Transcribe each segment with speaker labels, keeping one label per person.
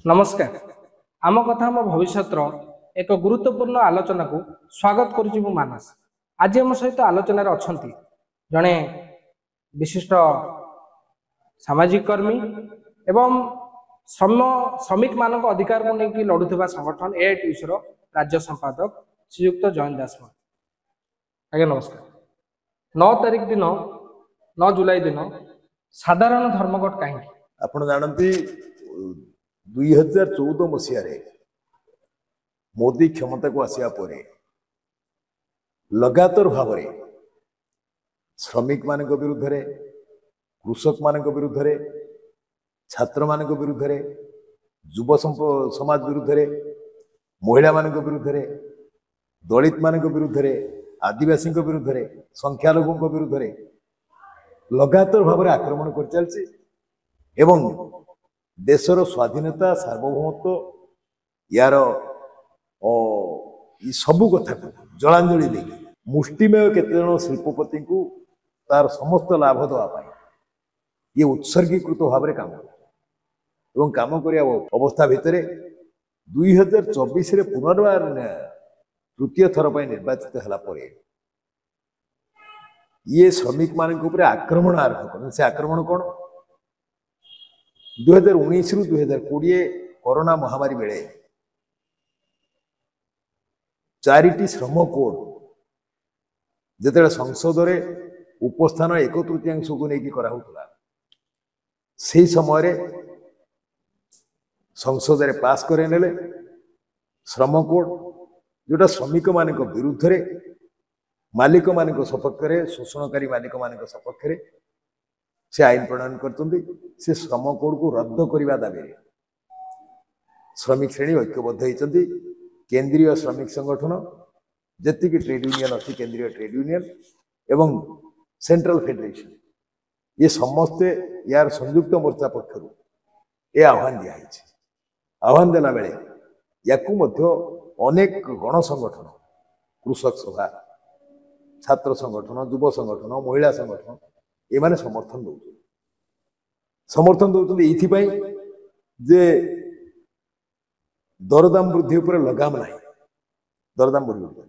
Speaker 1: नमस्कार आम कथा आम भविष्य एक गुरुत्वपूर्ण आलोचना को स्वागत करुच्ची मु मानस। आज आम सहित आलोचन अच्छा जड़े विशिष्ट सामाजिक कर्मी एवं श्रमिक मान अधिकार को लेकिन लड़ुवा संगठन एआईटीयूसी राज्य संपादक श्रीयुक्त जयंत दास। आज्ञा नमस्कार। 9 तारिख दिन 9 जुलाई दिन साधारण धर्मघट कहीं
Speaker 2: आप जानती 2014 मसीह मोदी क्षमता को आसिया परे लगातार भाव श्रमिक मान विरुद्ध रे, कृषक मान विरुद्ध रे, छात्र मान विरुद्ध रे, युव समाज विरुद्ध रे, महिला मान विरुद्ध रे, दलित मान विरुद्ध रे, आदिवासी विरुद्ध रे, संख्यालघु विरुद्ध रे लगातार भाव आक्रमण कर चलछि एवं देशर स्वाधीनता सार्वभौमत्व यार सबू कथा को जलांजलि दे मुष्टिमेय केतजन शिल्पपति को तार समस्त लाभ देवाई ये उत्सर्गीकृत भाव में काम कर अवस्था भितर 2024 पुनर्बार तृतीय थर पर निर्वाचित होला परे ये श्रमिक मान आक्रमण आरंभ कर से आक्रमण कौन 2019 रु 2020 कोरोना महामारी बेले 4टी श्रम कोड जिते संसद रे उपस्थान 1/3 को लेकिन कराला से समय संसद रे पास करे नेले श्रम कोड जोटा श्रमिक मान विरुद्ध रे मालिक मान सपक्ष में शोषणकारी मालिक मान सपक्ष में से आईन प्रणयन करते से श्रम कोड को रद्द करने दाबी श्रमिक श्रेणी ऐक्यबद्ध होती केंद्रीय श्रमिक संगठन जी ट्रेड यूनियन अच्छी केंद्रीय ट्रेड यूनियन एवं सेंट्रल फेडरेशन ये समस्ते यार संयुक्त मोर्चा पक्षर ये आह्वान दिखाई आह्वान देला बेले या अनेक गण संगठन कृषक सभा छात्र संगठन युव संगठन महिला संगठन ये माने समर्थन दौरान ये दरदाम वृद्धि उपर लगाम ना दरदाम वृद्धि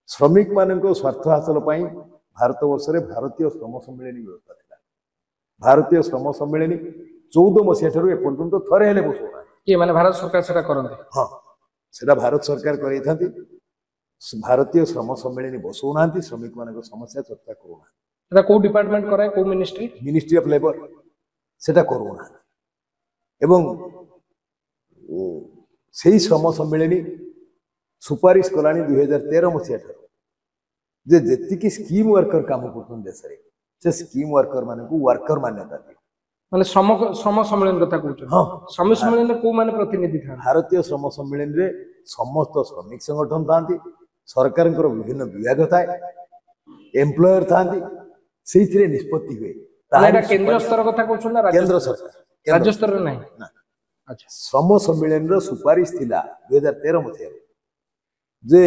Speaker 2: श्रमिक मान स्वार्थ हासिल भारत वर्ष में भारतीय श्रम सम्मेलन व्यवस्था था भारतीय श्रम सम्मेलन 14 मसीहा ठारू एपर्यंत थरे हेले बसुना
Speaker 1: ये माने भारत सरकार सेटा करते
Speaker 2: हाँ सेटा भारत सरकार करई भारतीय श्रम सम्मेलन बसौना श्रमिक मान समस्या चर्चा करूना
Speaker 1: को डिपार्टमेंट कराए को
Speaker 2: मिनिस्ट्री ऑफ लेबर सेटा करूना एवं से श्रम सम्मेलन सुपारिश कलानी 2013 मसीहा जे जेतिकी स्कीम वर्कर काम करछन देश रे से स्कीम वर्कर माने को वर्कर मान्यता दे
Speaker 1: माने श्रम सम्मेलन कथा कहछ। हां श्रम सम्मेलन को माने प्रतिनिधि था
Speaker 2: भारतीय श्रम सम्मेलन रे समस्त श्रमिक संगठन थांती सरकार विभिन्न विभाग थाए एम्प्लॉयर थांती से निष्पत्ति हुए
Speaker 1: केंद्र स्तर कथा कहछ ना
Speaker 2: केंद्र सरकार
Speaker 1: राज्य स्तर रे नहीं।
Speaker 2: अच्छा श्रम सम्मेलन रो सुपारिश थिला 2013 मसीहा जे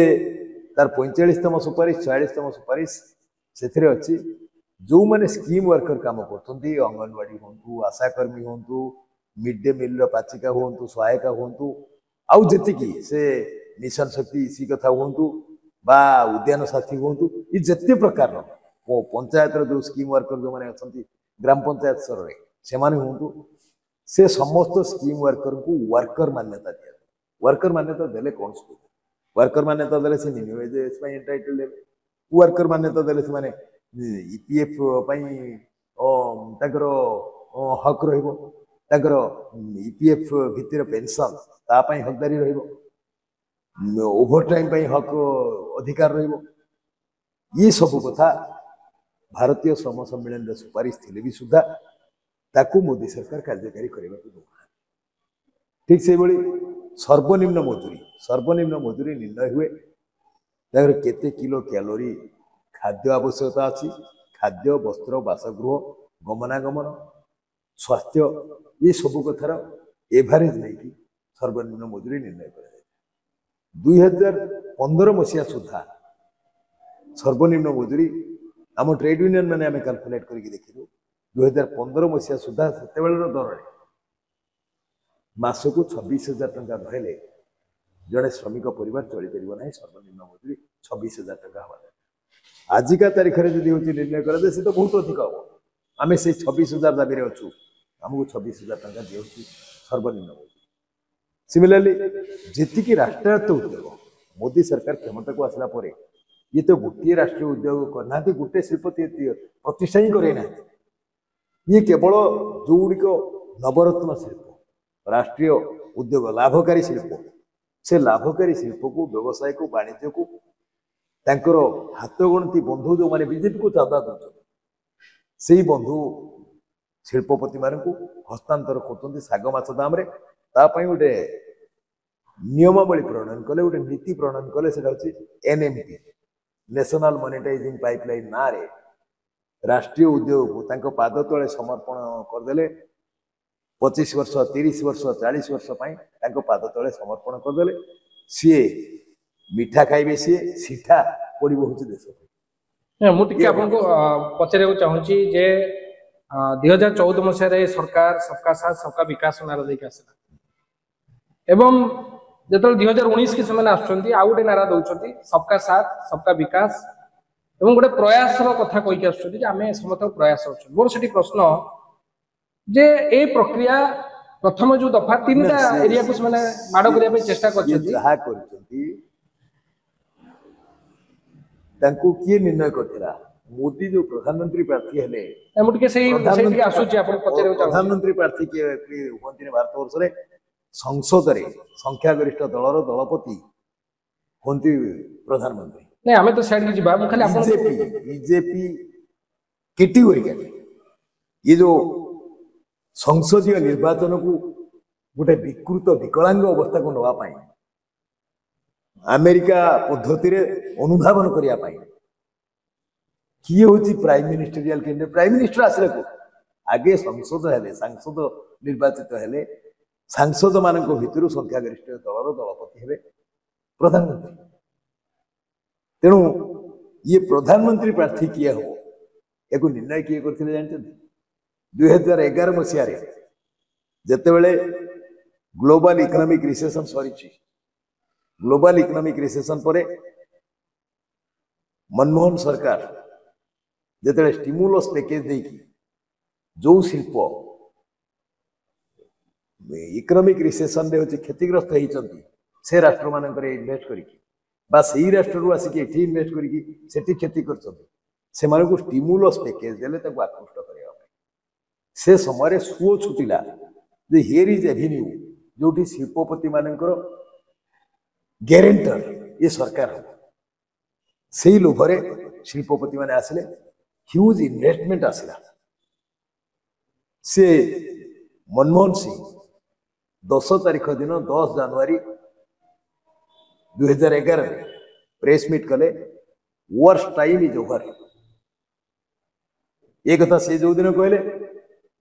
Speaker 2: तार 45तम सुपारिश 46तम सुपारिश से अच्छी जो मैंने स्कीम वर्कर काम करते अंगनवाड़ी हूँ आशाकर्मी हूँ मिड डे मिल पाचिका हूँ सहायिका हूँ आउ जी से मिशन शक्ति इसी कथा हूँ बा उद्यान साथी हूँ ये जिते प्रकार पंचायत जो स्कीम वर्कर जो मैंने अच्छा ग्राम पंचायत स्तर में से हूँ से समस्त स्कीम वर्कर को वर्कर मान्यता दिया वर्कर मान्यता देले कौन सब वर्कर मान्यता देले से मिनिमम वेजेस पे एंटाइटल लेबे वर्कर मान्यता देले से माने ईपीएफ पई ताकर हक रहिबो ताकर ईपीएफ भितर पेंशन ता पई हकदारी रहिबो ओवर टाइम पई हक अधिकार रहिबो ये सब कथा भारतीय श्रम सम्मेलन रे सुपारिश थिले भी सुधा ताकू मोदी सरकार कार्यकारी करबा को ठीक से बड़ी सर्वनिम्न मजूरी निर्णय हुए ताकर केते किलो कैलोरी खाद्य आवश्यकता अच्छी खाद्य वस्त्र बासगृह गमनागमन स्वास्थ्य ये सब कथार एवरेज नहीं कि सर्वनिम्न मजूरी निर्णय कर 2015 मसीहा सुधा सर्वनिम्न मजूरी आम ट्रेड यूनियन मैंने आम कैलकुलेट करके देखिलु 2015 मसीहा सुधा से दर मासकू 26,000 टंका नहेले जड़े श्रमिक परिवार चली पार ना सर्वनिम्न मजूरी 26,000 टंका हवा आजिका तारीख में जब हूँ निर्णय कराए से तो बहुत अधिक हम आम से 26,000 दाबी अच्छू आमको 26,000 टंका दिखे सर्वनिम्न मजूरी सिमिलरली जी राष्ट्रायत्त उद्योग मोदी सरकार क्षमता को आसला पर ये तो गोटे राष्ट्रीय उद्योग करना गोटे शिल्प प्रतिष्ठा ही करे ना ये केवल जो गुड़िक नवरत्न शिल्प राष्ट्रीय उद्योग लाभकारी शिल्प से लाभकारी शिल्प को व्यवसाय को वाणिज्य को तांकर हाथ गणती बंधु जो माने बीजेपी को चांदा दौरान से बंधु शिल्पपति मान हस्तांतर कर शाग माछ दाम गोटे नियमावली प्रणयन कले गोटे नीति प्रणयन कले से एनएमपी नेशनल मोनेटाइजिंग पाइपलाइन ना रे राष्ट्रीय उद्योग को पाद तले समर्पण करदे 25 वर्ष 30 वर्ष 40 वर्ष पाद तले समर्पण करदे सी मिठा खाइबे सी सीठा पड़ो हूँ देश
Speaker 1: मुझे आपको पचार चाहूँगी जे 2014 मसीह सरकार सबका साथ सबका विकास नारा देके आसला एवं जो 2019 की समय आसुँच आउ गोटे नारा दौरान सबका साथ सबका विकास एवं गोटे प्रयास कथा कहीकि आम समस्त प्रयास अच्छे मोर से प्रश्न जे ए प्रक्रिया प्रथम जो दफा 3टा एरिया को माड़ करने चेष्टा
Speaker 2: किए निर्णय करथिला मोदी जो प्रधानमंत्री प्रार्थी हेले प्रधानमंत्री प्रार्थी किए हुए भारत वर्ष में संसद रे संख्यागरिष्ठ दलर दलपति होती प्रधानमंत्री
Speaker 1: नहीं आमे तो साइड की जीवा खाली
Speaker 2: बीजेपी कैटेगोरिकली ये जो संसदीय निर्वाचन को गोटे विकृत विकलांग अवस्था को नवापाई अमेरिका पद्धति अनुधावन करने किए हूँ prime ministerial candidate prime minister आसले को आगे संसद हेले सांसद निर्वाचित हेले सांसद मान भितर संख्यागरिष्ठ दलर दलपति हेबे प्रधानमंत्री तेणु ये प्रधानमंत्री प्रार्थी किए हो एक निर्णय किए करते जानते 2011 मसीह जितेबले ग्लोबल इकोनॉमिक रिसेशन सरी ग्लोबल इकोनॉमिक रिसेशन पर मनमोहन सरकार जिते स्टिमुलस पैकेज देकी जो शिल्प इकोनॉमिक रिसेशन रे होची क्षतिग्रस्त होती से राष्ट्र मान इन्वेस्ट करी राष्ट्र आसिक ये इन्वेस्ट करी क्षति कर स्टिमुलस पैकेज देले आकृष्ट करने से समय सुओ छुटिला जे हियर इज एवेन्यू जो शिल्पपति मानकर ग्यारेंटर ये सरकार हम से लोभरे शिल्पपति माने आसिले ह्यूज इन्वेस्टमेंट आसला से मनमोहन सिंह 10 तारीख दिन 10 जनवरी 2011 में प्रेस मीट कले वर्स्ट टाइम इज ओवर ये कथा से जो दिन कहले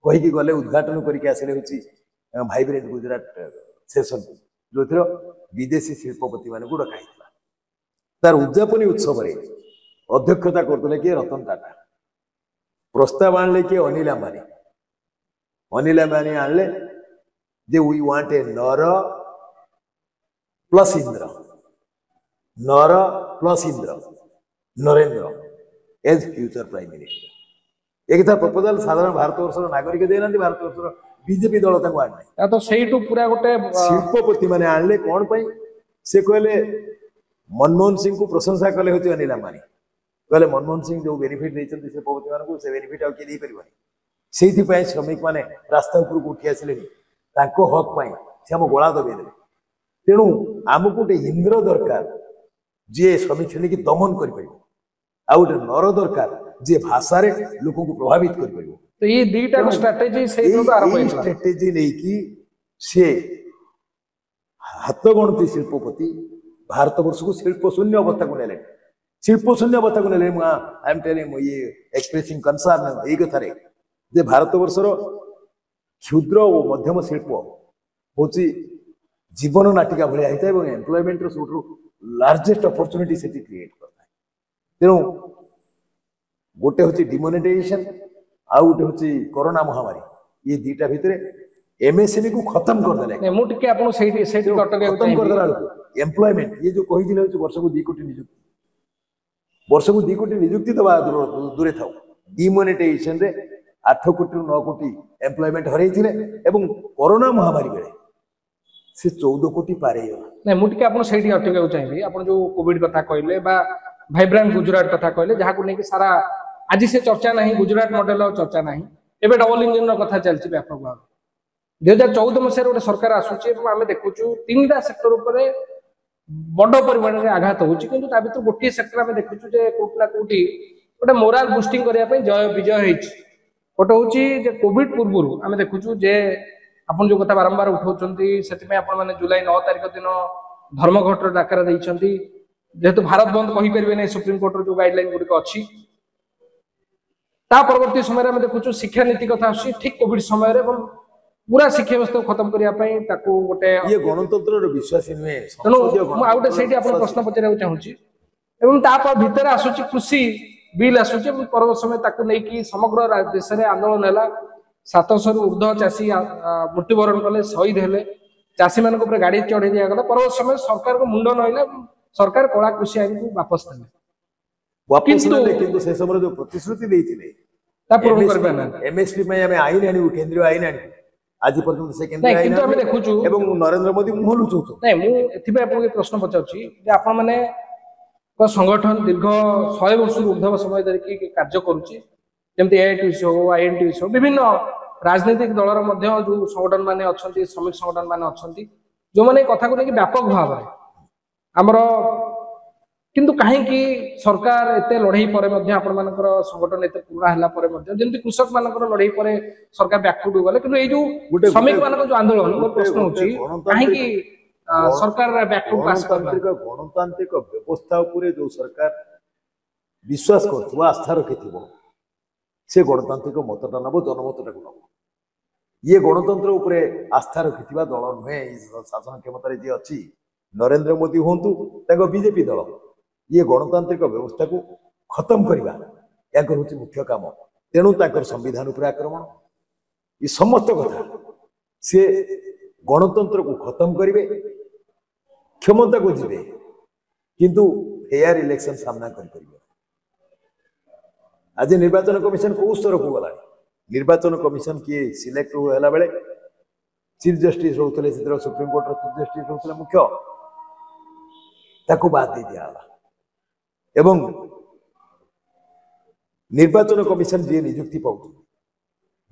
Speaker 2: कहीकि गले उद्घाटन करके आसिले हूँ भाइब्रेंट गुजरात सेशन जो थी विदेशी शिल्पपति मान डकाई तार उद्यापनी उत्सव अध्यक्षता करते किए रतन टाटा प्रस्ताव आणले किए अनिल अंबानी आणले जे वी वांट ए नर प्लस इंद्र Narendra as future prime minister एक प्रपोजल साधारण भारत वर्ष नागरिक देना भारत वर्ष बीजेपी दल आने
Speaker 1: तो सेठू पूरा गोटे
Speaker 2: शिल्पपति माने आणले कौन पाई से कहले मनमोहन सिंह को प्रशंसा कले होती अनिल अंबानी कहले मनमोहन सिंह जो बेनिफिट देते शिल्पपति मान से बेनिफिट आउ किए पारे से श्रमिक मैंने रास्ता उपरको उठी आसिले हक पाई से आम गला दबे देते तेणु आमको गोटे इंद्र दरकार जी श्रमिक श्रेणी की दमन कर गोटे नर दरकार जे भाषा रे लोक को प्रभावित कर
Speaker 1: तो ये दीटा स्ट्रेटेजी
Speaker 2: स्ट्रेटेजी नहीं कि से हाथ गणती शिल्पपति भारत वर्ष को शिल्प शून्य अवस्था को नेले शिल्प शून्य अवस्था को नेले आई एम टेलिंग ये एक्सप्रेसिंग कंसर्न ये कथारे जे भारत वर्षर क्षुद्र और मध्यम शिल्प हूँ जीवन नाटिका भाया होता है एम्प्लॉयमेंट सब लार्जेस्ट अपॉर्चुनिटी से क्रिएट करता है तेणु गोटे हूँ डिमोनेटाइजेशन आउ गोटे हूँ कोरोना महामारी ये दीटा भितर एमएसएमई को खत्म कर देले
Speaker 1: ନାଇଁ, ମୁଁ ଟିକେ ଆପଣଙ୍କୁ ସେଇଠି ଅଟକେଇବାକୁ
Speaker 2: खत्म कर
Speaker 1: ଚାହିଁବି।
Speaker 2: देला एम्प्लॉयमेंट ये जो कही वर्ष को 2 कोटी नियुक्ति वर्ष को 2 कोटी नियुक्ति दबा दूरे था डिमोनेटाइजेशन रे 8 कोटी 9 कोटी एम्प्लॉयमेंट हरई थिले एवं कोरोना महामारी बेले से 14 कोटी पारे गला।
Speaker 1: ନାଇଁ, ମୁଁ ଟିକେ ଆପଣଙ୍କୁ ସେଇଠି ଅଟକେଇବାକୁ ଚାହିଁବି। ଆପଣ ଯୋଉ କୋଭିଡ କଥା କହିଲେ ବା ଭାଇବ୍ରାଣ୍ଟ ଗୁଜରାଟ କଥା କହିଲେ, ଯାହାକୁ ନେଇକି ସାରା ଆଜି ସେ ଚର୍ଚ୍ଚା ନାହିଁ, ଗୁଜରାଟ ମଡେଲ ଚର୍ଚ୍ଚା ନାହିଁ, ଏବେ ଡବଲ ଇଞ୍ଜିନ କଥା ଚାଲିଛି ବ୍ୟାପକ ଭାବେ। 2014 ମସିହାରେ ଗୋଟେ ସରକାର ଆସୁଛି ଏବଂ ଆମେ ଦେଖୁଛୁ 3ଟା ସେକ୍ଟର ଉପରେ ବଡ ପରିମାଣରେ ଆଘାତ ହଉଛି, କିନ୍ତୁ ତା ଭିତରୁ ଗୋଟିଏ ସେକ୍ଟର ଆମେ ଦେଖୁଛୁ ଯେ କୋଉଠି ନା କୋଉଠି ଗୋଟେ ମୋରାଲ ବୁଷ୍ଟିଂ କରିବା ପାଇଁ ଜୟ ବିଜୟ ହେଇଛି। ଗୋଟେ ହଉଛି ଯେ କୋଭିଡ ପୂର୍ବରୁ ଆମେ ଦେଖୁଛୁ ଯେ ଆପଣ ଯୋଉ କଥା ବାରମ୍ବାର ଉଠାଉଛନ୍ତି, ସେଥିପାଇଁ ଆପଣ ମାନେ ଜୁଲାଇ 9 ତାରିଖ ଦିନ ଧର୍ମଘଟର ଡାକରା ଦେଇଛନ୍ତି, ଯେହେତୁ ଭାରତ ବନ୍ଦ କହିପାରିବେ ନାହିଁ, ସୁପ୍ରିମକୋର୍ଟର ଯୋଉ ଗାଇଡଲାଇନ ଗୁଡିକ ଅଛି। ତା ପରବର୍ତ୍ତୀ ସମୟରେ ଆମେ ଦେଖୁଛୁ ଶିକ୍ଷାନୀତି କଥା ଆସୁଛି ଠିକ କୋଭିଡ ସମୟରେ, ଏବଂ पूरा शिक्षा व्यवस्था खत्म करने ताकू गोटे
Speaker 2: ये गणतंत्र विश्वास नुहे।
Speaker 1: तेणु मुझे गोटे से प्रश्न पचार चाहूँगी एवं तापर भितर आसूची कृषि बिल आसूची पर्व समय ताकू नहीं समग्र देश में आंदोलन है 700 रु ऊर्ध्व चाषी मृत्युवरण कले शहीद हेले चाषी मान गाड़ी चढ़े दिगला पर्व समय सरकार को मुंड नईला सरकार कला कृषि आईन को वापस
Speaker 2: किंतु से समय जो प्रतिश्रुति देते
Speaker 1: पूरण कर
Speaker 2: एमएसपी में आईन आणु केंद्रीय आईन आणु आज पर्यंत से केंद्रीय आईन
Speaker 1: आमे देखुछु
Speaker 2: एवं नरेंद्र मोदी मुह लुचौछ
Speaker 1: नहीं मु एथिबे आपन प्रश्न पचाउछि जे आपण माने को संगठन दीर्घ 100 वर्ष ऊर्ध्व समय धरि कार्य करूछि जेमति एआईटीसी हो आईएनटीसी हो विभिन्न राजनीतिक दलर मध्य जो संगठन माने अछंती श्रमिक संगठन माने अछंती जो माने कथा को लेकिन व्यापक भाव रे हमरो किंतु कहीं की सरकार एते लड़ाई पर आपण मानकर संगठन एते पूरा हला पर जेमति कृषक मानकर लड़ाई पर सरकार बैकफुट गले किंतु ए जो श्रमिक मानकर जो आंदोलन मोर प्रश्न होची कहीं की सरकार बैकफुट पास
Speaker 2: गणतांत्रिक व्यवस्था उपरे जो सरकार विश्वास करथुवा आस्था रखिथिबो से गणतांत्रिक मतटा नबो जनमतटा को नबो ये गणतंत्र उपरे आस्था रखिथिबा दल नुहे शासन क्षमता रे जे अछि नरेंद्र मोदी होंतु ताको बीजेपी दल ये गणतांत्रिक व्यवस्था को खत्म करवा याकर हूँ मुख्य काम तेणु ताकर संविधान उपर आक्रमण ये समस्त कथा सी गणतंत्र को खत्म करेंगे क्षमता को जीवे किंतु फेयर इलेक्शन सामना कर आज निर्वाचन कमिशन कौ स्तर को गला निर्वाचन कमिशन किए सिलेक्ट होला बेले चीफ जस्टिस होते सुप्रीमकोर्ट चीफ जस्टिस होते मुख्य ताकू बाद दे दिया एवं निर्वाचन कमिशन जी नियुक्ति पाऊँ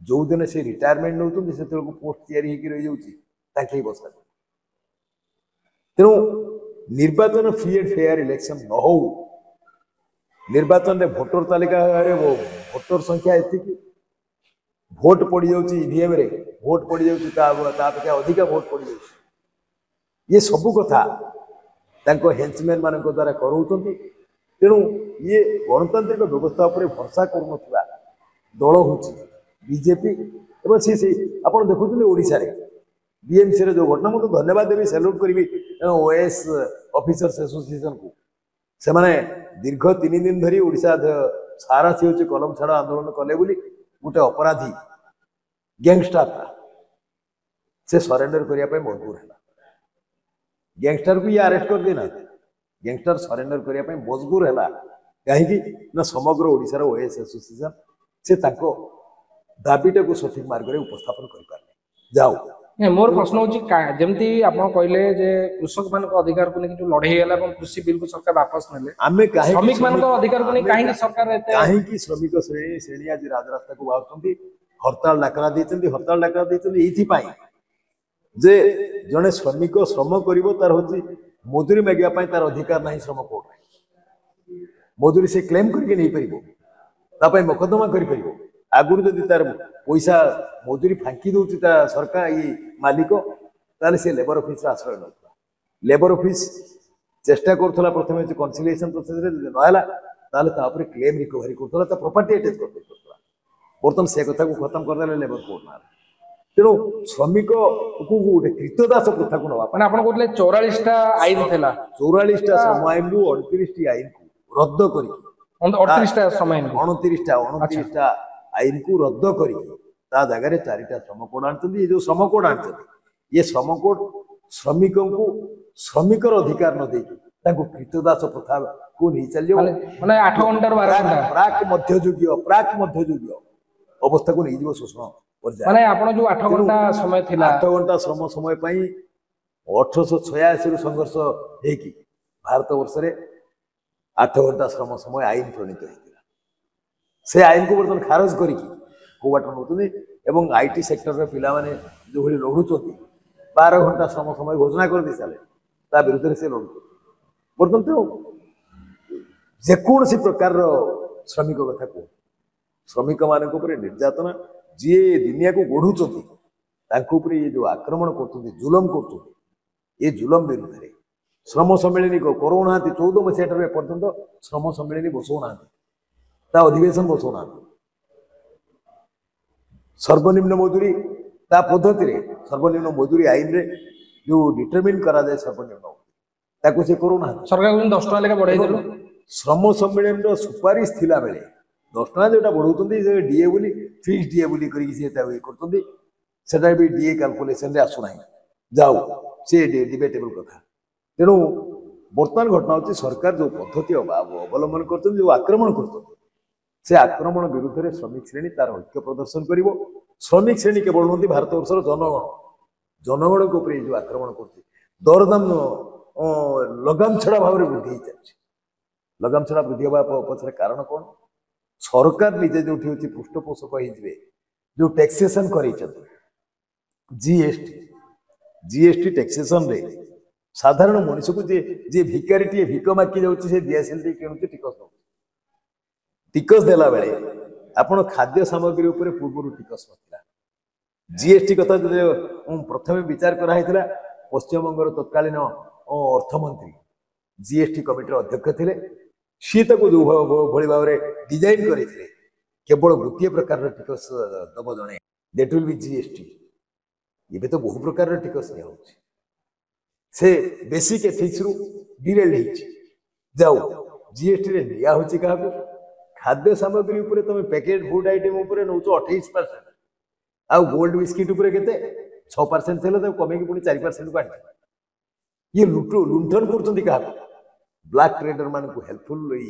Speaker 2: जो दिन से रिटायरमेंट नौ से पोस्ट या रही जाऊँगी बसा तेणु निर्वाचन फ्री एंड फेयर इलेक्शन न हो निर्वाचन में भोटर तालिका भोटर संख्या एति भोट पड़ जाऊँगी ईवीएम रे भोट पड़ जाऊँगी अधिका भोट पड़ जाऊँगी ये सबू कथा हेंचमैन मान द्वारा कराउछंती तेणु ये गणतांत्रिक व्यवस्था पर भरसा करुनथिबा दल हूँ बीजेपी एवं सी आप देखुं ओडिशा रे बीएमसी रे जो घटना मुझे धन्यवाद देवी सैल्यूट करी ओएस ऑफिसर्स एसोसिएशन को से माने दीर्घ 3 दिन धरी ओडिशा सारा सी हूँ कलम छाड़ आंदोलन कले बोली गोटे अपराधी गैंगस्टर था से सरेंडर करने मजबूर है गैंगस्टर को ये अरेस्ट कर देना गैंगस्टर सरेंडर करने मजबूर है कहीं ना समग्र ओडिशा रो ओएस एसोसिएशन से ताको दाबीटा को सठिक मार्ग में उपस्थापन कर पारे जाओ
Speaker 1: मोर प्रश्न होची जेमती आपण कहले जे कृषक मान अधिकार को लेकिन जो लड़ाई होला और कृषि बिल को सरकार वापस नेले
Speaker 2: आमे काहे
Speaker 1: श्रमिक मान अधिकार को नहीं काहे सरकार एते
Speaker 2: काहे की श्रमिक श्रेणी आज राजरास्ता को बाहरचंती हड़ताल डाकरा देचंती एथि पाई जे जने श्रमिक श्रम करिवो तार होची मजूरी मागिया पाई तार अधिकार नहीं श्रम कोर्ट मजूरी से क्लेम करके नहीं परिबो तापई मोकदमा करि परिबो आगुर जदि तार पैसा मजूरी फांकी दउची ता सरकार ये मालिक ताले से लेबर ऑफिस आश्रय नथला लेबर ऑफिस चेष्टा करथला प्रथमे जे कन्सिलिएशन प्रोसेस रे नहला ताले तापर क्लेम रिकवरी करथला ता प्रॉपर्टी अटैच करथला बर्तन से कथा को खत्म कर देले लेबर कोर्ट ना तेणु श्रमिक को गोटे कृतदास प्रथा को नवा
Speaker 1: माने आपण कहले 44 टा आईन थेला
Speaker 2: 44 टा श्रम आईन रु 38 टी आईन को रद्द करी
Speaker 1: 38 टा श्रम आईन
Speaker 2: 29 टा आईन को रद्द करी ତା ଜାଗାରେ 4ଟା ଶ୍ରମ କୋଡ୍ ଆଣିଛନ୍ତି। ଏ ଯୋଉ ଶ୍ରମ କୋଡ୍ ଆଣିଛନ୍ତି ଏ ଶ୍ରମ କୋଡ୍ ଶ୍ରମିକଙ୍କୁ ଶ୍ରମିକର ଅଧିକାର ନ ଦେଇକି ତାଙ୍କୁ କୀତଦାସ ପ୍ରଥାକୁ ନେଇ ଚାଲିବ।
Speaker 1: ମାନେ 8 ଘଣ୍ଟାରୁ 12 ଘଣ୍ଟା
Speaker 2: ପ୍ରାକ୍ ମଧ୍ୟଯୁଗୀୟ ଅବସ୍ଥାକୁ ନେଇଯିବ ଶୋଷଣ ପର୍ଯ୍ୟାୟ।
Speaker 1: ମାନେ ଆପଣ ଯୋଉ 8 ଘଣ୍ଟା ସମୟ ଥିଲା
Speaker 2: 8 ଘଣ୍ଟା ଶ୍ରମ ସମୟ ପାଇଁ 1886ରୁ ସଂଘର୍ଷ ହେଇକି ଭାରତ ବର୍ଷରେ 8 ଘଣ୍ଟା ଶ୍ରମ ସମୟ ଆଇନ ପ୍ରଣୀତ ହେଇଥିଲା। ସେ ଆଇନକୁ ବର୍ତ୍ତମାନ ଖାରଜ କରିକି କୋଉ ବାଟ ନେଉଛନ୍ତି ଏବଂ IT ସେକ୍ଟରରେ ପିଲାମାନେ ଯୋଉଭଳି ଲଢୁଛନ୍ତି 12 ଘଣ୍ଟା ଶ୍ରମ ସମୟ ଘୋଷଣା କରିଦେଇ ସାରିଲେ ତା ବିରୁଦ୍ଧରେ ସେ ଲଢୁଛନ୍ତି। ବର୍ତ୍ତମାନ ତେଣୁ ଯେକୌଣସି ପ୍ରକାରର ଶ୍ରମିକ କଥା କୁହ, ଶ୍ରମିକ ମାନଙ୍କ ଉପରେ ନିର୍ଯାତନା ଯିଏ ଦୁନିଆକୁ ଗଢୁଛନ୍ତି ତାଙ୍କ ଉପରେ ଏ ଯୋଉ ଆକ୍ରମଣ କରୁଛନ୍ତି ଜୁଲମ କରୁଛନ୍ତି ଏ ଜୁଲମ ବିରୁଦ୍ଧରେ ଶ୍ରମ ସମ୍ମିଳନୀ କରୁନାହାନ୍ତି। 14 ମସିହା ଠାରୁ ଏପର୍ଯ୍ୟନ୍ତ ଶ୍ରମ ସମ୍ମିଳନୀ ବସଉନାହାନ୍ତି, ତା ଅଧିବେଶନ ବସଉନାହାନ୍ତି। ସର୍ବନିମ୍ନ ମଜୁରୀ ତା ପଦ୍ଧତିରେ ସର୍ବନିମ୍ନ ମଜୁରୀ ଆଇନରେ ଯୋଉ ଡିଟରମିନ କରାଯାଏ ସର୍ବନିମ୍ନ ତାକୁ ସେ କରୁନାହାନ୍ତି।
Speaker 1: ସରକାର 10 ଟଙ୍କା ଲେଖା ବଢେଇ ଦେଲୁ।
Speaker 2: ଶ୍ରମ ସମ୍ମିଳନୀର ସୁପାରିଶ ଥିଲା ବେଳେ 10 ଟଙ୍କା ଯୋଉଟା ବଢଉଛନ୍ତି ଡିଏ ବୋଲି ଫିକ୍ସ ଡିଏ ବୋଲି କରିକି ସେ ଇଏ କରୁଛନ୍ତି, ସେଟା ବି ଡିଏ କାଲକୁଲେସନରେ ଆସୁନାହିଁ। ଯାଉ ସେ ଡିବେଟେବଲ କଥା। ତେଣୁ ବର୍ତ୍ତମାନ ଘଟଣା ହଉଛି ସରକାର ଯୋଉ ପଦ୍ଧତି ଅବଲମ୍ବନ କରୁଛନ୍ତି, ଯୋଉ ଆକ୍ରମଣ କରୁଛନ୍ତି ସେ ଆକ୍ରମଣ ବିରୁଦ୍ଧରେ ଶ୍ରମିକ ଶ୍ରେଣୀ ତାର ଐକ୍ୟ ପ୍ରଦର୍ଶନ କରିବ। ଶ୍ରମିକ ଶ୍ରେଣୀ କେବଳ ନୁହନ୍ତି, ଭାରତବର୍ଷର ଜନଗଣଙ୍କ ଉପରେ ଯୋଉ ଆକ୍ରମଣ କରୁଛି ଦରଦାମ ଲଗାମ ଛଡା ଭାବରେ ବୃଦ୍ଧି ହେଇ ଚାଲିଛି। ଲଗାମ ଛଡା ବୃଦ୍ଧି ହେବା ପଛରେ କାରଣ କଣ? ସରକାର ନିଜେ ଯୋଉଠି ହଉଛି ପୃଷ୍ଠପୋଷକ ହେଇଯିବେ, ଯୋଉ ଟ୍ୟାକ୍ସେସନ କରେଇଛନ୍ତି ଜିଏସଟି ଟ୍ୟାକ୍ସେସନରେ ସାଧାରଣ ମଣିଷକୁ ଯିଏ ଭିକାରୀଟିଏ ଭିକ ମାକି ଯାଉଛି ସେ ଦିଆସିଲି କିଣୁଛି ଟିକସ ଦଉଛି। ଟିକସ ଦେଲା ବେଳେ ଆପଣ ଖାଦ୍ୟ ସାମଗ୍ରୀ ଉପରେ ପୂର୍ବରୁ ଟିକସ ନଥିଲା। ଜିଏସଟି କଥା ପ୍ରଥମେ ବିଚାର କରାହେଇଥିଲା, ପଶ୍ଚିମବଙ୍ଗର ତତ୍କାଳୀନ ଅର୍ଥମନ୍ତ୍ରୀ ଜିଏସଟି କମିଟିର ଅଧ୍ୟକ୍ଷ ଥିଲେ। ସିଏ ତାକୁ ଯୋଉ ଭଳି ଭାବରେ ଡିଜାଇନ କରିଥିଲେ କେବଳ ଗୋଟିଏ ପ୍ରକାରର ଟିକସ ଦବ ଜଣେ, ଦେଟ୍ ୱିଲ୍ ବି ଜିଏସଟି। ଏବେ ତ ବହୁ ପ୍ରକାରର ଟିକସ ନିଆହଉଛି। ସେ ବେସିକ ଏଥିକ୍ସରୁ ଡିରେଲ୍ଡ ହେଇଛି। ଯାଉ ଜିଏସଟିରେ ନିଆ ହଉଛି କାହାକୁ? ଖାଦ୍ୟ ସାମଗ୍ରୀ ଉପରେ ତମେ ପ୍ୟାକେଟ ଫୁଡ ଆଇଟମ ଉପରେ ନଉଛ 28%, ଆଉ ଗୋଲ୍ଡ ବିସ୍କିଟ୍ ଉପରେ କେତେ 6% ଥିଲା, ତାକୁ କମେଇକି ପୁଣି 4%କୁ ଆଣିଛି। ଇଏ ଲୁଣ୍ଠନ କରୁଛନ୍ତି କାହାକୁ? ବ୍ଲାକ୍ ଟ୍ରେଡର ମାନଙ୍କୁ ହେଲ୍ପ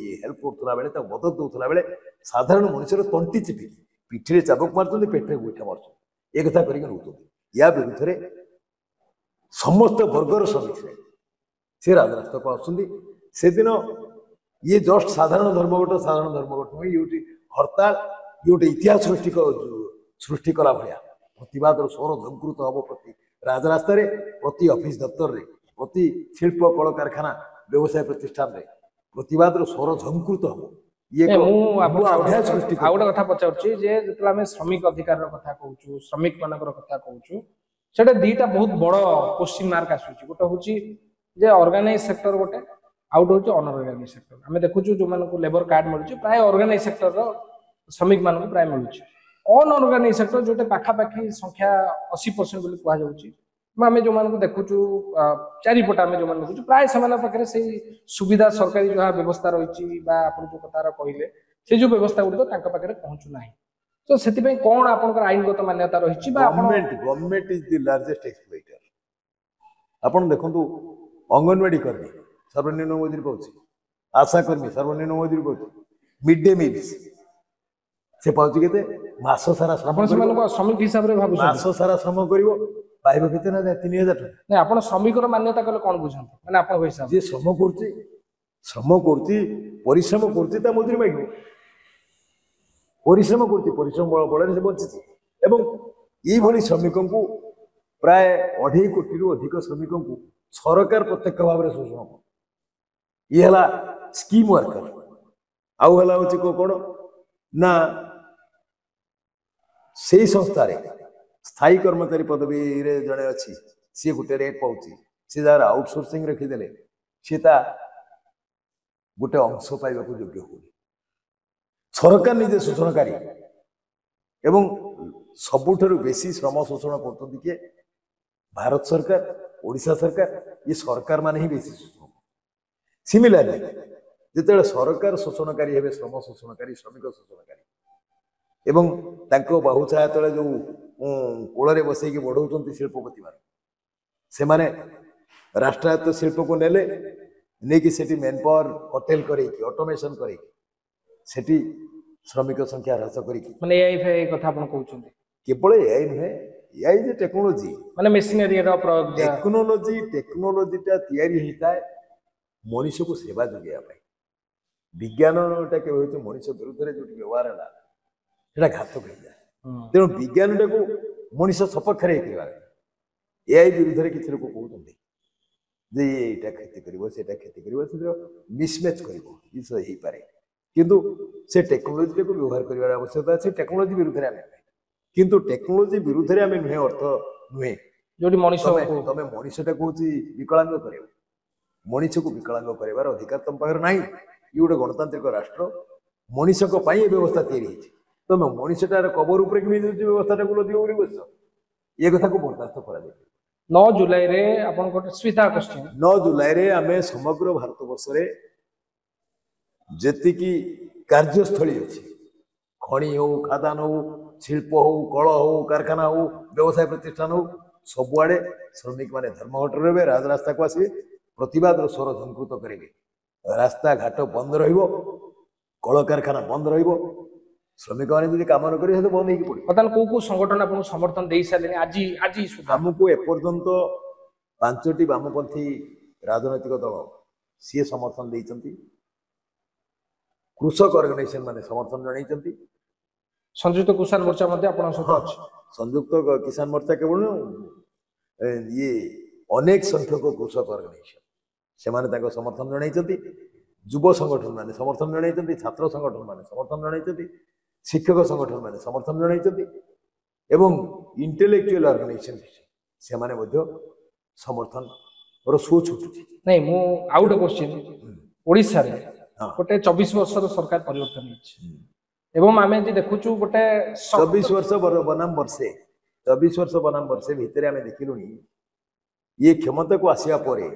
Speaker 2: କରୁଥିଲା ବେଳେ, ତାକୁ ମଦତ ଦଉଥିଲା ବେଳେ ସାଧାରଣ ମଣିଷର ତଣ୍ଟି ଚିପିକି ପିଠିରେ ଚାବକ ମାରୁଛନ୍ତି, ପେଟରେ ଗୋଇଠା ମାରୁଛନ୍ତି। ଏ କଥା କରିକି ନଉଛନ୍ତି। ୟା ବିରୁଦ୍ଧରେ ସମସ୍ତ ବର୍ଗର ଶ୍ରମିକ ସେ ରାଜରାସ୍ତାକୁ ଆସୁଛନ୍ତି। ସେଦିନ ଇଏ ଜଷ୍ଟ ସାଧାରଣ ଧର୍ମଘଟ ନୁହେଁ, ଇଏ ଗୋଟେ ହରତାଳ, ଇଏ ଗୋଟେ ଇତିହାସ ସୃଷ୍ଟି କଲା ଭଳିଆ ପ୍ରତିବାଦର ସ୍ୱର ଝଙ୍କୃତ ହବ ପ୍ରତି ରାଜରାସ୍ତାରେ, ପ୍ରତି ଅଫିସ ଦପ୍ତରରେ, ପ୍ରତି ଶିଳ୍ପ କଳକାରଖାନା ବ୍ୟବସାୟ ପ୍ରତିଷ୍ଠାନରେ ପ୍ରତିବାଦର ସ୍ୱର ଝଙ୍କୃତ ହବ।
Speaker 1: ମୁଁ ଆପଣଙ୍କୁ ଆଉ ଗୋଟେ କଥା ପଚାରୁଛି ଯେ ଯେତେବେଳେ ଆମେ ଶ୍ରମିକ ଅଧିକାରର କଥା କହୁଛୁ, ଶ୍ରମିକ ମାନଙ୍କର କଥା କହୁଛୁ, ସେଟା ଦିଟା ବହୁତ ବଡ କ୍ୱେଶ୍ଚିନ୍ ମାର୍କ ଆସୁଛି। ଗୋଟେ ହଉଛି ଯେ ଅର୍ଗାନାଇଜ ସେକ୍ଟର ଗୋଟେ, ଆଉ ଗୋଟେ ହଉଛି ଅନଅର୍ଗାନାଇଜ ସେକ୍ଟର। ଆମେ ଦେଖୁଛୁ ଯୋଉମାନଙ୍କୁ ଲେବର କାର୍ଡ ମିଳୁଛି ପ୍ରାୟ ଅର୍ଗାନାଇଜ ସେକ୍ଟରର ଶ୍ରମିକ ମାନଙ୍କୁ ପ୍ରାୟ ମିଳୁଛି। ଅନଅର୍ଗାନାଇଜ ସେକ୍ଟର ଯୋଉଟା ପାଖାପାଖି ସଂଖ୍ୟା 80% ବୋଲି କୁହାଯାଉଛି। ଆମେ ଯୋଉମାନଙ୍କୁ ଦେଖୁଛୁ ଚାରିପଟେ ଆମେ ଯୋଉମାନେ ଦେଖୁଛୁ ପ୍ରାୟ ସେମାନଙ୍କ ପାଖରେ ସେଇ ସୁବିଧା ସରକାରୀ ଯାହା ବ୍ୟବସ୍ଥା ରହିଛି ବା ଆପଣ ଯୋଉ କଥା କହିଲେ ସେ ଯୋଉ ବ୍ୟବସ୍ଥା ଗୁଡ଼ିକ ତାଙ୍କ ପାଖରେ ପହଞ୍ଚୁ ନାହିଁ। ତ ସେଥିପାଇଁ କଣ ଆପଣଙ୍କର ଆଇନଗତ ମାନ୍ୟତା ରହିଛି ବା
Speaker 2: ଗଭର୍ଣ୍ଣମେଣ୍ଟ ଇଜ ଦି ଲାର୍ଜେଷ୍ଟ ଏକ୍ସପ୍ଲୋଇଟର। ଆପଣ ଦେଖନ୍ତୁ ଅଙ୍ଗନବାଡି କର୍ମୀ ସର୍ବନିମ୍ନ ମଜୁରୀ ପାଉଛି, ଆଶା କର୍ମୀ ସର୍ବନିମ୍ନ ମଜୁରୀ ପାଉଛି, ମିଡ୍ ଡେ ମିଲ୍ସ ସେ ପାଉଛି କେତେ? ମାସ ସାରା
Speaker 1: ଆପଣ ସେମାନଙ୍କୁ ଶ୍ରମିକ ହିସାବରେ ଭାବୁଛନ୍ତି?
Speaker 2: ମାସ ସାରା ଶ୍ରମ କରିବ, ପାଇବ କେତେ? ନା 3000 ଟଙ୍କା।
Speaker 1: ନାଇଁ, ଆପଣ ଶ୍ରମିକର ମାନ୍ୟତା କଲେ କଣ ବୁଝନ୍ତି? ମାନେ ଆପଣଙ୍କ ହିସାବରେ
Speaker 2: ଯିଏ ଶ୍ରମ କରୁଛି ପରିଶ୍ରମ କରୁଛି ତା ମଜୁରୀ ମାଗିବ। ପରିଶ୍ରମ କରୁଛି, ପରିଶ୍ରମ ବଳରେ ସେ ବଞ୍ଚିଛି। ଏବଂ ଏଇଭଳି ଶ୍ରମିକଙ୍କୁ ପ୍ରାୟ 2.5 କୋଟିରୁ ଅଧିକ ଶ୍ରମିକଙ୍କୁ ସରକାର ପ୍ରତ୍ୟକ୍ଷ ଭାବରେ ଶୋଷଣ କରେ। ଇଏ ହେଲା ସ୍କିମ୍ ୱାର୍କର। ଆଉ ହେଲା ହଉଛି କଣ ନା ସେଇ ସଂସ୍ଥାରେ ସ୍ଥାୟୀ କର୍ମଚାରୀ ପଦବୀରେ ଜଣେ ଅଛି, ସିଏ ଗୋଟେ ରେଟ୍ ପାଉଛି। ସେ ଯାହାର ଆଉଟସୋର୍ସିଂ ରଖିଦେଲେ ସିଏ ତା ଗୋଟେ ଅଂଶ ପାଇବାକୁ ଯୋଗ୍ୟ ହୁଏ। ସରକାର ନିଜେ ଶୋଷଣକାରୀ ଏବଂ ସବୁଠାରୁ ବେଶୀ ଶ୍ରମ ଶୋଷଣ କରୁଛନ୍ତି କିଏ? ଭାରତ ସରକାର, ଓଡ଼ିଶା ସରକାର, ଇଏ ସରକାର ମାନେ ହିଁ ବେଶୀ ଶୋଷଣ। ସିମିଲାରଲି ଯେତେବେଳେ ସରକାର ଶୋଷଣକାରୀ ହେବେ, ଶ୍ରମ ଶୋଷଣକାରୀ, ଶ୍ରମିକ ଶୋଷଣକାରୀ, ଏବଂ ତାଙ୍କ ବାହୁ ଛାୟା ତଳେ ଯୋଉ କୋଳରେ ବସେଇକି ବଢଉଛନ୍ତି ଶିଳ୍ପପତି ମାନେ ସେମାନେ ରାଷ୍ଟ୍ରାୟତ୍ତ ଶିଳ୍ପକୁ ନେଲେ ନେଇକି ସେଠି ମେନ୍ ପାୱାର ହୋଟେଲ କରେଇକି ଅଟୋମେସନ କରେଇକି ସେଠି ଶ୍ରମିକ ସଂଖ୍ୟା ହ୍ରାସ କରିକି
Speaker 1: ମାନେ ଏଆଇ ଫେଆଇ କଥା ଆପଣ କହୁଛନ୍ତି
Speaker 2: କେବଳ ଏଆଇ ନୁହେଁ ଏଆଇ ଯେ ଟେକ୍ନୋଲୋଜି
Speaker 1: ମାନେ ମେସିନେରୀର ପ୍ରୟୋଗ
Speaker 2: ଟେକ୍ନୋଲୋଜିଟା ତିଆରି ହେଇଥାଏ ମଣିଷକୁ ସେବା ଯୋଗେଇବା ପାଇଁ ବିଜ୍ଞାନଟା କେବେ ହଉଛି ମଣିଷ ବିରୁଦ୍ଧରେ ଯୋଉଠି ବ୍ୟବହାର ହେଲା ସେଟା ଘାତକ ହେଇଯାଏ ତେଣୁ ବିଜ୍ଞାନଟାକୁ ମଣିଷ ସପକ୍ଷରେ କରିବା ଏଆଇ ବିରୁଦ୍ଧରେ କିଛି ଲୋକ କହୁଛନ୍ତି ଯେ ଏଇଟା କ୍ଷତି କରିବ ସେଇଟା କ୍ଷତି କରିବ ସେଥିର ମିସମ୍ୟାଚ୍ କରିବ ଜିନିଷ ହେଇପାରେ କିନ୍ତୁ ସେ ଟେକ୍ନୋଲୋଜିଟାକୁ ବ୍ୟବହାର କରିବାର ଆବଶ୍ୟକତା ଅଛି ଟେକ୍ନୋଲୋଜି ବିରୁଦ୍ଧରେ ଆମେ ନୁହେଁ କିନ୍ତୁ ଟେକ୍ନୋଲୋଜି ବିରୁଦ୍ଧରେ ଆମେ ନୁହେଁ ଅର୍ଥ ନୁହେଁ
Speaker 1: ଯୋଉଠି ମଣିଷ
Speaker 2: ତମେ ମଣିଷଟାକୁ ହଉଛି ବିକଳାଙ୍ଗ କରିବ ମଣିଷକୁ ବିକଳାଙ୍ଗ କରିବାର ଅଧିକାର ତମ ପାଖରେ ନାହିଁ ଇଏ ଗୋଟେ ଗଣତାନ୍ତ୍ରିକ ରାଷ୍ଟ୍ର ମଣିଷଙ୍କ ପାଇଁ ଏ ବ୍ୟବସ୍ଥା ତିଆରି ହେଇଛି ତମେ ମଣିଷଟାର କବର ଉପରେ କେମିତି ବ୍ୟବସ୍ଥାଟାକୁ ଲଦିବ ବୋଲି ବସିଛ ଏ କଥାକୁ ବରଦାସ୍ତ କରାଯାଏ
Speaker 1: 9 ଜୁଲାଇରେ ଆପଣଙ୍କର ସ୍ମିତା କ୍ୱେଶ୍ଚିନ୍
Speaker 2: 9 ଜୁଲାଇରେ ଆମେ ସମଗ୍ର ଭାରତ ବର୍ଷରେ ଯେତିକି କାର୍ଯ୍ୟସ୍ଥଳୀ ଅଛି ଖଣି ହଉ ଖାଦାନ ହଉ ଶିଳ୍ପ ହଉ କଳ ହଉ କାରଖାନା ହଉ ବ୍ୟବସାୟ ପ୍ରତିଷ୍ଠାନ ହଉ ସବୁଆଡେ ଶ୍ରମିକ ମାନେ ଧର୍ମଘଟ ରହିବେ ରାଜରାସ୍ତାକୁ ଆସିବେ ପ୍ରତିବାଦର ସ୍ୱର ଝଙ୍କୃତ କରିବେ ରାସ୍ତାଘାଟ ବନ୍ଦ ରହିବ କଳକାରଖାନା ବନ୍ଦ ରହିବ ଶ୍ରମିକ ମାନେ ଯଦି କାମ ନ କରିବେ ସେ ବନ୍ଦ ହେଇକି ପଡିବ
Speaker 1: ବର୍ତ୍ତମାନ କୋଉ କୋଉ ସଂଗଠନ ଆପଣଙ୍କୁ ସମର୍ଥନ ଦେଇ ସାରିଲେଣି ଆଜି ସୁଦ୍ଧା
Speaker 2: ଆମକୁ ଏପର୍ଯ୍ୟନ୍ତ 5ଟି ବାମପନ୍ଥୀ ରାଜନୈତିକ ଦଳ ସିଏ ସମର୍ଥନ ଦେଇଛନ୍ତି କୃଷକ ଅର୍ଗାନାଇଜେସନ ମାନେ ସମର୍ଥନ ଜଣାଇଛନ୍ତି
Speaker 1: ସଂଯୁକ୍ତ କିଷାନ ମୋର୍ଚ୍ଚା ମଧ୍ୟ ଆପଣଙ୍କ ସହିତ ଅଛି
Speaker 2: ସଂଯୁକ୍ତ କିଷାନ ମୋର୍ଚ୍ଚା କେବଳ ଇଏ ଅନେକ ସଂଖ୍ୟକ କୃଷକ ଅର୍ଗାନାଇଜେସନ ସେମାନେ ତାଙ୍କ ସମର୍ଥନ ଜଣାଇଛନ୍ତି ଯୁବ ସଂଗଠନ ମାନେ ସମର୍ଥନ ଜଣାଇଛନ୍ତି ଛାତ୍ର ସଂଗଠନ ମାନେ ସମର୍ଥନ ଜଣାଇଛନ୍ତି ଶିକ୍ଷକ ସଂଗଠନ ମାନେ ସମର୍ଥନ ଜଣାଇଛନ୍ତି ଏବଂ ଇଣ୍ଟେଲେକ୍ଚୁଆଲ ଅର୍ଗାନାଇଜେସନ ସେମାନେ ମଧ୍ୟ ସମର୍ଥନର ସୁଅ ଛୁଟୁଛି
Speaker 1: ନାଇଁ ମୁଁ ଆଉ ଗୋଟେ କ୍ୱେଶ୍ଚିନ୍ ଓଡ଼ିଶାରେ ଗୋଟେ 24 ବର୍ଷର ସରକାର ପରିବର୍ତ୍ତନ ହେଇଛି ଏବଂ ଆମେ ଯେ ଦେଖୁଛୁ ଗୋଟେ
Speaker 2: 24 ବର୍ଷ ବନାମ ବର୍ଷେ ଭିତରେ ଆମେ ଦେଖିଲୁଣି ଇଏ କ୍ଷମତାକୁ ଆସିବା ପରେ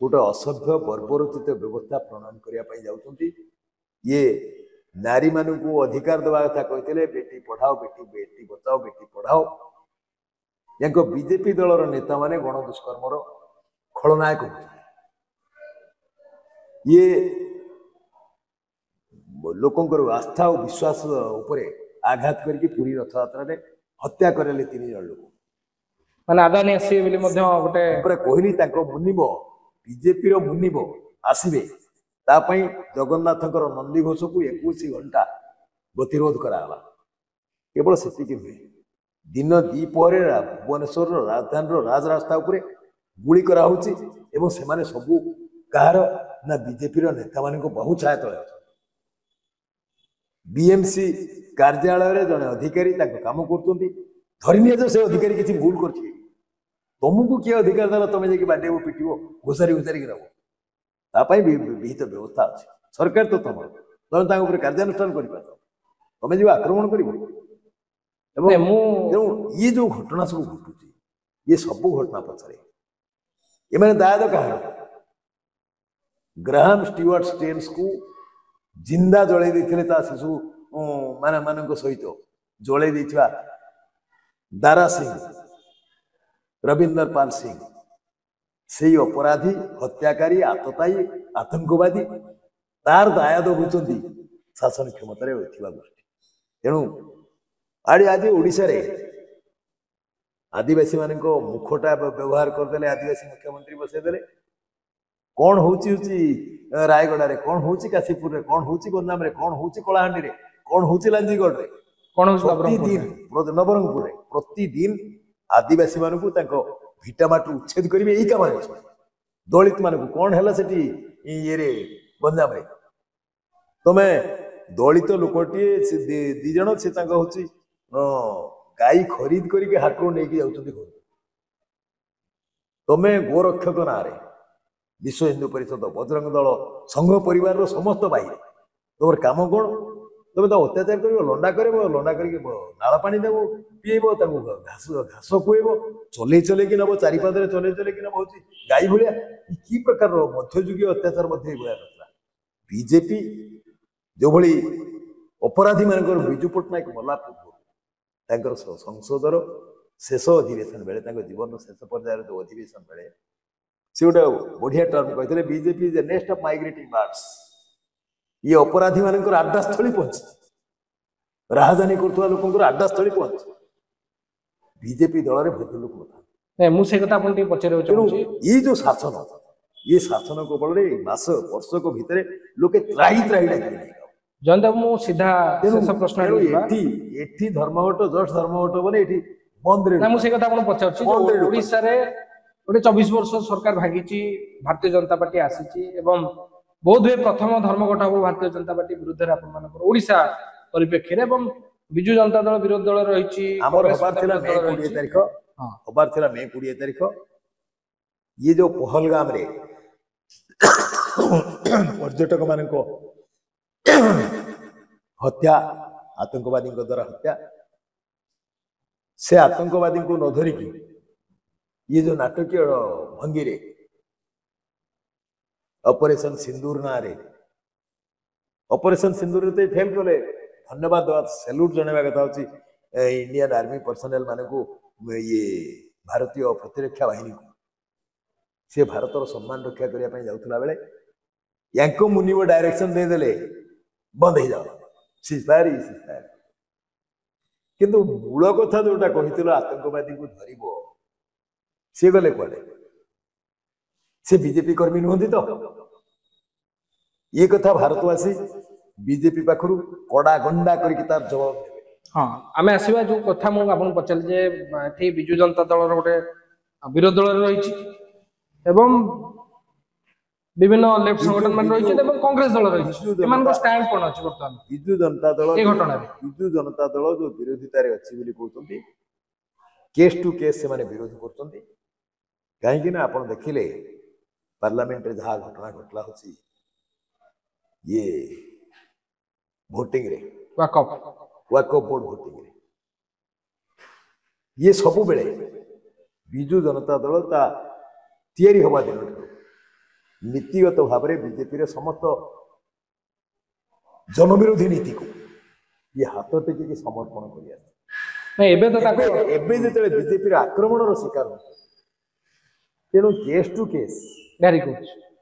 Speaker 2: ଗୋଟେ ଅସଭ୍ୟ ବର୍ବରୋଚିତ ବ୍ୟବସ୍ଥା ପ୍ରଣୟନ କରିବା ପାଇଁ ଯାଉଛନ୍ତି ଇଏ ନାରୀମାନଙ୍କୁ ଅଧିକାର ଦେବା କଥା କହିଥିଲେ ବେଟି ପଢାଓ ବେଟି ବଚାଓ ବେଟି ପଢାଓ ୟାଙ୍କ ବିଜେପି ଦଳର ନେତାମାନେ ଗଣ ଦୁଷ୍କର୍ମର ଖଳନାୟକ ହେଉଛନ୍ତି ଇଏ ଲୋକଙ୍କର ଆସ୍ଥା ଓ ବିଶ୍ୱାସ ଉପରେ ଆଘାତ କରିକି ପୁରୀ ରଥଯାତ୍ରାରେ ହତ୍ୟା କରେଇଲେ 3 ଜଣ ଲୋକ
Speaker 1: ମାନେ ଆଦାନୀ ଆସିବେ ବୋଲି ମଧ୍ୟ ଗୋଟେ
Speaker 2: ପୁରା କହିଲି ତାଙ୍କ ମୁନିବ ବିଜେପିର ମୁନିବ ଆସିବେ ତା ପାଇଁ ଜଗନ୍ନାଥଙ୍କର ନନ୍ଦିଘୋଷକୁ 21 ଘଣ୍ଟା ଗତିରୋଧ କରାଗଲା କେବଳ ସେତିକି ନୁହେଁ ଦିନ ଦ୍ୱିପହରେ ଭୁବନେଶ୍ୱରର ରାଜଧାନୀର ରାଜରାସ୍ତା ଉପରେ ଗୁଳି କରାହଉଛି ଏବଂ ସେମାନେ ସବୁ କାହାର ନା ବିଜେପିର ନେତାମାନଙ୍କ ବହୁ ଛାୟା ତଳେ ଅଛନ୍ତି ବିଏମସି କାର୍ଯ୍ୟାଳୟରେ ଜଣେ ଅଧିକାରୀ ତାଙ୍କ କାମ କରୁଛନ୍ତି ଧରିନିଆ ଯେ ସେ ଅଧିକାରୀ କିଛି ଭୁଲ କରିଛି ତମକୁ କିଏ ଅଧିକାର ଦେଲା ତମେ ଯାଇକି ବାଡେଇବ ପିଟିବ ଘୋଷାରିକି ନବ ତା ପାଇଁ ବିହିତ ବ୍ୟବସ୍ଥା ଅଛି ସରକାର ତ ତମର ତମେ ତାଙ୍କ ଉପରେ କାର୍ଯ୍ୟାନୁଷ୍ଠାନ କରିପାର ତମେ ଯିବ ଆକ୍ରମଣ କରିବ ଏବଂ ତେଣୁ ଇଏ ଯୋଉ ଘଟଣା ସବୁ ଘଟୁଛି ଇଏ ସବୁ ଘଟଣା ପଛରେ ଏମାନେ ଦାୟଦ କାହାର ଗ୍ରାହାମ ଷ୍ଟିୱାର୍ଟ ଷ୍ଟେନ୍ସକୁ ଜିନ୍ଦା ଜଳେଇ ଦେଇଥିଲେ ତା ଶିଶୁ ମାନଙ୍କ ସହିତ ଜଳେଇ ଦେଇଥିବା ଦାରା ସିଂ ରବୀନ୍ଦର ପାଲ ସିଂ ସେଇ ଅପରାଧୀ ହତ୍ୟାକାରୀ ଆତତାୟୀ ଆତଙ୍କବାଦୀ ତାର ଦାୟାଦ ହେଉଛନ୍ତି ଶାସନ କ୍ଷମତାରେ ଥିବା ଗୋଷ୍ଠୀ ତେଣୁ ଆଜି ଓଡ଼ିଶାରେ ଆଦିବାସୀ ମାନଙ୍କ ମୁଖଟା ବ୍ୟବହାର କରିଦେଲେ ଆଦିବାସୀ ମୁଖ୍ୟମନ୍ତ୍ରୀ ବସେଇଦେଲେ କଣ ହଉଛି ରାୟଗଡାରେ କଣ ହଉଛି କାଶୀପୁରରେ କଣ ହଉଛି ଗଞ୍ଜାମରେ କଣ ହଉଛି କଳାହାଣ୍ଡିରେ କଣ ହଉଛି ଲାଞ୍ଜିଗଡରେ
Speaker 1: କଣ ହଉଛି
Speaker 2: ନବରଙ୍ଗପୁରରେ ପ୍ରତିଦିନ ଆଦିବାସୀ ମାନଙ୍କୁ ତାଙ୍କ ଭିଟାମାଟିରୁ ଉଚ୍ଛେଦ କରିବେ ଏଇ କାମରେ ଦଳିତ ମାନଙ୍କୁ କଣ ହେଲା ସେଠି ଇଏରେ ଗଞ୍ଜାମରେ ତମେ ଦଳିତ ଲୋକଟିଏ ସେ 2 ଜଣ ସେ ତାଙ୍କ ହଉଛି ଗାଈ ଖରିଦ କରିକି ହାଟରୁ ନେଇକି ଯାଉଛନ୍ତି ଘରକୁ ତମେ ଗୋରକ୍ଷକ ନାଁରେ ବିଶ୍ୱ ହିନ୍ଦୁ ପରିଷଦ ବଜରଙ୍ଗ ଦଳ ସଂଘ ପରିବାରର ସମସ୍ତ ଭାଇ ତମର କାମ କଣ ତମେ ତ ଅତ୍ୟାଚାର କରିବ ଲଣ୍ଡା କରିକି ନାଳ ପାଣି ଦେବ ପିଏଇବ ତାଙ୍କୁ ଘାସ ଖୁଏଇବ ଚଲେଇକି ନବ ଚାରିପାଦରେ ଚଲେଇକି ନବ ହଉଛି ଗାଈ ଭଳିଆ କି ପ୍ରକାରର ମଧ୍ୟଯୁଗୀୟ ଅତ୍ୟାଚାର ମଧ୍ୟ ଏଇଭଳିଆ ନଥିଲା ବିଜେପି ଯୋଉଭଳି अपराधी मानकर विजु पट्टनायक मला पूर्व संसदर शेष अधिवेशन बेले जीवन शेष पर्यायर जो अधिवेशन बेले से गोटे बढ़िया टर्म कहते BJP is a nest of migrating birds ये अपराधी मानकर आड्डास्थली पहुंची राजधानी करुवा लोक आड्डास्थली पहुंची बीजेपी दल में बहुत लोक
Speaker 1: मुझे
Speaker 2: ये जो शासन ये शासन को बल मास वर्ष को भितर लोके त्राही त्राही डाक
Speaker 1: जयंत बाबू मु सीधा शेष प्रश्न
Speaker 2: एठी धर्मघट जस्ट धर्मघट बोले एठी बंद रे
Speaker 1: ना मु से कथा आपण पचारछि ओडिसा रे गोटे 24 वर्ष सरकार भागिछि भारतीय जनता पार्टी आसीछि एवं बहुत हुए प्रथम धर्मघट हबो भारतीय जनता पार्टी विरुद्ध रे आपण मानकर ओडिसा परिप्रेक्षी रे एवं बिजु जनता दल विरोध दल रहिछि
Speaker 2: हमर हबार थिला मे 20 तारिख हबार थिला मे 20 तारिख ये जो पहलगाम रे पर्यटक मानको हत्या आतंकवादी द्वारा हत्या से आतंकवादी को न धरिकी ये जो नाटकीय भंगी रे ऑपरेशन सिंदूर ना रे ऑपरेशन सिंदूर रे फेल कले धन्यवाद देवा सैल्यूट जणेबा कथा होची इंडियन आर्मी पर्सनल माने को ये भारतीय प्रतिरक्षा बाहिनी को से भारतर सम्मान रक्षा करने ପାଇଁ ଯାଉଥିଲା बेले यांको मुनिव डायरेक्शन दे देले बंद हो जाओ सीजफायर किंतु मूल कथा जोटा कही आतंकवादी को धरब सी गले कड़े से बीजेपी कर्मी नुहति तो ये कथा भारतवासी बीजेपी पाखु कड़ा गंडा करके तार जवाब देवे।
Speaker 1: हाँ आम आसवा जो कथा मुझे पचार जे बिजु जनता दल गोटे विरोध दल रही विभिन्न लेफ्ट संगठन मान रही कांग्रेस दल रही स्टैंड कौन अच्छी बर्तमान
Speaker 2: बिजु जनता दल
Speaker 1: ये घटना
Speaker 2: बिजु जनता दल जो विरोधितार अच्छी कहते केस टू केस से विरोध कर कहीं आप देखिले पार्लियामेंट रे जहाँ घटना घटला होची ये वोटिंग रे वाकअप बोर्ड वोटिंग रे ये सबु बेले बिजु जनता दल ता तैयारी हवा दिन नीतिगत भाव में बीजेपी रे समस्त जनविरोधी नीति को ये हाथ टेक समर्पण कर बीजेपी आक्रमण शिकार हो तेणु केस टू केस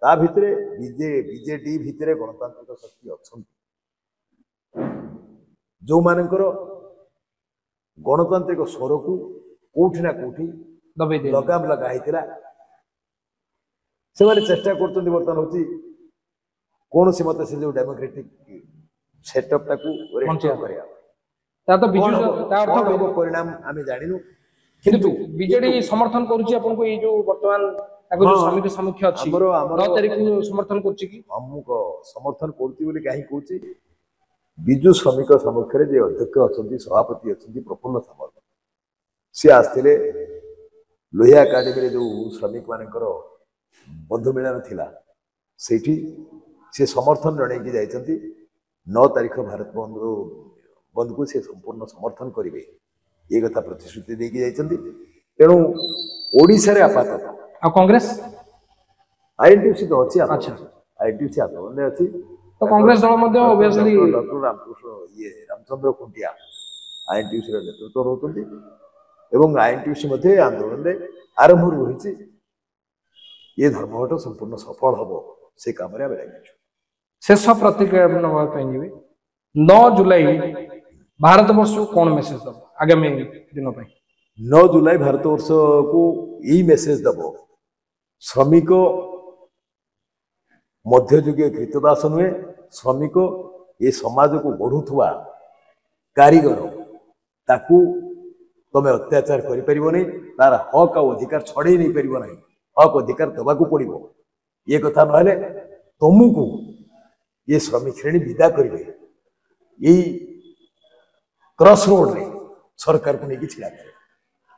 Speaker 2: ता भितरे बीजेडी भितरे गणतांत्रिक शक्ति अच्छा जो मानकर गणतांत्रिक स्वर को कोठी ना कोठी लगाम लगा से चेष्टा कर बर्तमान हूँ कौन सी मत से जो डेमोक्रेटिक सेटअप परिणाम आम जानू
Speaker 1: किंतु बीजेडी समर्थन करुच्ची आपको ये जो बर्तमान श्रमिक समीक्षा अच्छी 9 तारिख को समर्थन करुच्ची कि
Speaker 2: हमको समर्थन करुच्ची बोली कहीं कहूँ बिजु श्रमिक समक्षे जे अध्यक्ष अच्छा सभापति अच्छा प्रफुल्ल सामल सी आसते लोहिया एकाडेमी जो श्रमिक मानकर बंधु मिलन थिला सेठी से समर्थन जन जाइछंती 9 तारिख भारत बंद को से संपूर्ण समर्थन करेंगे ये कथा प्रतिश्रुति देकी जाइछंती तेणु ओडिसा रे आपातत
Speaker 1: आ कांग्रेस
Speaker 2: आईएनटीसी तो अच्छी
Speaker 1: अच्छा
Speaker 2: आईएनटीसी आंदोलन अच्छी
Speaker 1: तो कांग्रेस दल मध्ये ऑब्वियसली
Speaker 2: डॉक्टर रामकृष्ण ये रामचंद्र खुंटिया आईएनटीसी रे नेतृत्व रहउतंती एवं आईएनटीसी मध्ये आंदोलन रे आरंभ रही ये धर्मघट संपूर्ण सफल हम से काम लगे
Speaker 1: शेष प्रतिक्रिया 9 जुलाई भारत वर्ष को कौन मेसेज दब आगामी दिन
Speaker 2: 9 जुलाई भारत वर्ष को यही मेसेज दब श्रमिक मध्ययुगीय कृतदास नुहे श्रमिक ये समाज को गढ़ुवा कारीगर ताकू तमें अत्याचार करें तार हक आ अधिकार छड़े नहीं पार ना हक अधिकार दबाक पड़ो ये कथा ना तुमको ये श्रमिक श्रेणी विदा करेंगे यही क्रॉस रोड रे सरकार को लेकिन छिड़ा करे।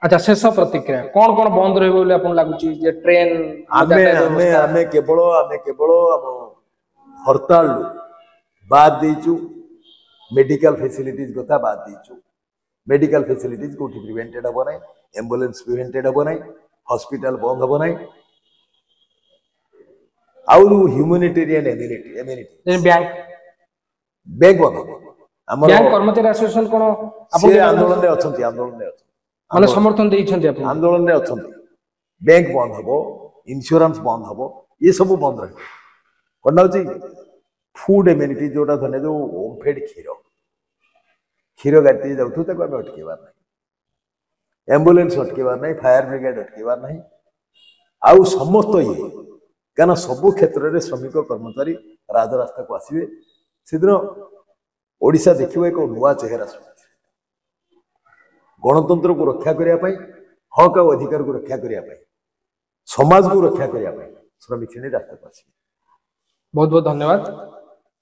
Speaker 1: अच्छा शेष प्रतिक्रिया कौन कौन बंद रही लगुच ट्रेन
Speaker 2: आमे केवल हड़ताल बाद देचु मेडिकल फैसिलिटीज कथा बाद देचु मेडिकल फैसिलिटीज कोठी प्रिवेंटेड हम ना एम्बुलेंस प्रिवेंटेड हम ना हॉस्पिटल बंद हम ना आउ ह्यूमैनिटेरियन एम्यूनिटी बैंक
Speaker 1: बैंक
Speaker 2: बंद हम ଆମର
Speaker 1: ବ୍ୟାଙ୍କ କର୍ମଚାରୀ ଆସୋସିଏସନ କଣ
Speaker 2: ସେ ଆନ୍ଦୋଳନରେ ଅଛନ୍ତି
Speaker 1: ମାନେ ସମର୍ଥନ ଦେଇଛନ୍ତି ଆପଣ?
Speaker 2: ଆନ୍ଦୋଳନରେ ଅଛନ୍ତି। ବ୍ୟାଙ୍କ ବନ୍ଦ ହବ, ଇନ୍ସୁରାନ୍ସ ବନ୍ଦ ହବ, ये सब बंद रहे कौन हूँ फुड एम्यूनिटी जोटा धने जो ओमफेड क्षीर क्षीर गाड़ी जाऊँ आम अटकेबार ना एम्बुलेंस अटकेबार ना फायर ब्रिगेड अटकेबार ना आउ समस्त ये क्या सबु क्षेत्र में श्रमिक कर्मचारी राजरास्ता को आसवे से दिन ओडिशा देखिए एक नुआ चेहरा गणतंत्र को रक्षा करने हक और अधिकार को रक्षा करने समाज को रक्षा करने श्रमिक श्रेणी रास्ता को आसवे।
Speaker 1: बहुत बहुत धन्यवाद।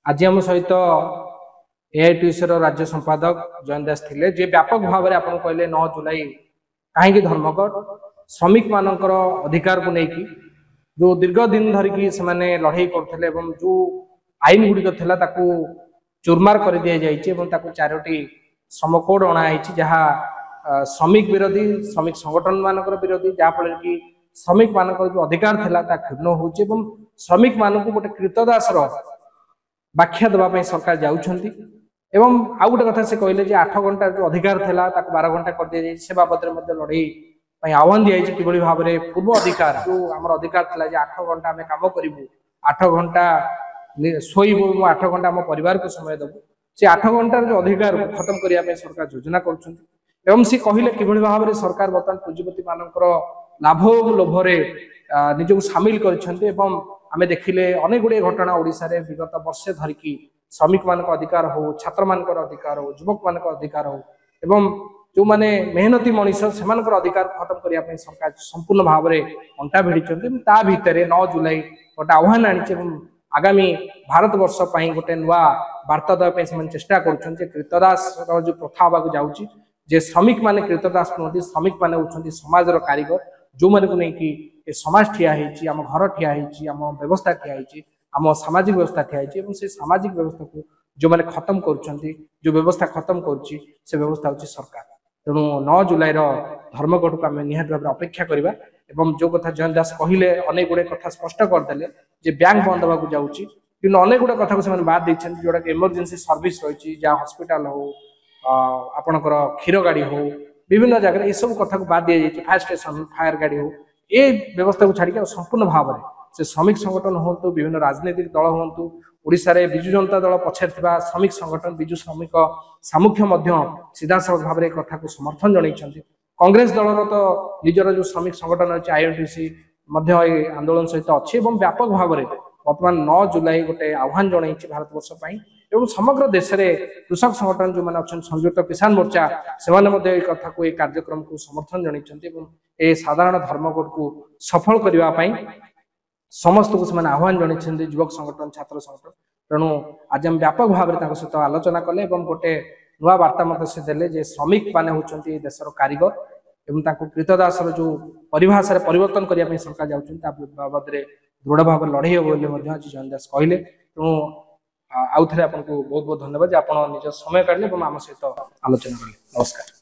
Speaker 1: आज आम सहित एआईटीयूसी राज्य संपादक जयंत दास थिले जे व्यापक भाव में आपन कहले 9 जुलाई कहीं धर्मघट श्रमिक मानकर अधिकार को लेकिन जो दीर्घ दिन धरिकी से लड़ाई करते एवं जो आईन गुड़िक था चुरमार कर दि जाइए चारोटी श्रम कोड अणाई जहाँ श्रमिक विरोधी श्रमिक संगठन मानकर विरोधी जहाँफल कि श्रमिक मानकर जो अधिकार था क्षुण्ण हो श्रमिक मानक गोटे कृतदास व्याख्या देवाई सरकार जाऊँगी एवं आउ गोटे कथा से कहले 8 घंटा जो अधिकार था 12 घंटा कर दि से बाबद लड़ाई आह्वान दी जाइए कि भाव में पूर्व अधिकार जो आम अधिकार था 8 घंटा आम कम करूँ 8 घंटा शोबू 8 घंटा आम परिवार को समय देवु से 8 घंटार जो अधिकार को खत्म करने सरकार योजना कर कहले कि भाव में सरकार बर्तमान पुंजीपति मानकर लाभ और लोभरे निजक सामिल कर देखिले अनेक गुड़े घटना ओडिशा रे विगत वर्षे धरिकी श्रमिक मान अधिकार हो छात्र मान अधिकार हो युवक मान अधिकार हो एवं जो माने मेहनती मनीष से अधिकार खत्म करने सरकार संपूर्ण भाव में अंटा भिड़ी भितर 9 जुलाई गोटे आह्वान आनी आगामी भारत वर्ष गोटे नुआ वार्ता देवाई चेष्टा करदास जो प्रथा होगा जाऊँगी जे श्रमिक माने कृतदास नुहति श्रमिक माने होउछन्ति समाजर कारीगर जो माने को नै कि समाज ठिया हेछि आम घर ठिया हेछि आम व्यवस्था ठिया हेछि आम सामाजिक व्यवस्था ठिया हेछि एवं से सामाजिक व्यवस्था को जो माने खत्म करुछन्ति जो व्यवस्था खत्म करुछि से व्यवस्था होछि सरकार। तेणु 9 जुलाई धर्मघट को आम निहात भाव अपेक्षा करबा एवं जो कथा जयंत दास कहिले अनेक गुडे कथा स्पष्ट करदेले जे बैंक बंद होगा जाउछि कि अनेक गुडे कथा को से बाद दैछन्ति जोडा कि इमरजेंसी सर्विस रहिछि जहाँ हॉस्पिटल हो आपणकर क्षीर गाड़ी हो विभिन्न जगह ये सब कथा को बाद दि जाइए फायर स्टेशन फायर गाड़ी हो ये व्यवस्था को छाड़ी संपूर्ण भाव में से श्रमिक संगठन हूँ विभिन्न राजनीतिक दल हूँ ओडिशा रे बिजु जनता दल पछर श्रमिक संगठन बिजु श्रमिक सामुख्य सीधा सड़क भाव में कथा को समर्थन जनइछन्ति कांग्रेस दल तो निजर जो श्रमिक संगठन अच्छे आईएनटीसी आंदोलन सहित अच्छी व्यापक भाव में वर्तमान 9 जुलाई गोटे आह्वान जन भारत वर्ष एवं समग्र देश में कृषक संगठन जो मैंने अच्छा संयुक्त किसान मोर्चा से कथा को कार्यक्रम को समर्थन जनइछन्ति साधारण धर्मघट को सफल करने समस्त को से आह्वान जनइछन्ति युवक संगठन छात्र संगठन। तेणु आज हम व्यापक भाव में सहित आलोचना कले गोटे नुआ वार्ता मत से देले जे श्रमिक माने होचन्ति देशर कारीगर एवं कृतदास जो परिभाषा परिवर्तन करने सरकार जाउछन्ति बाबद दृढ़ भाव लड़े हो आज जयंत दास कहले। तेणु आउ थे आपको बहुत बहुत धन्यवाद आप निज समय काढ़ले आम सहित आलोचना कले। नमस्कार।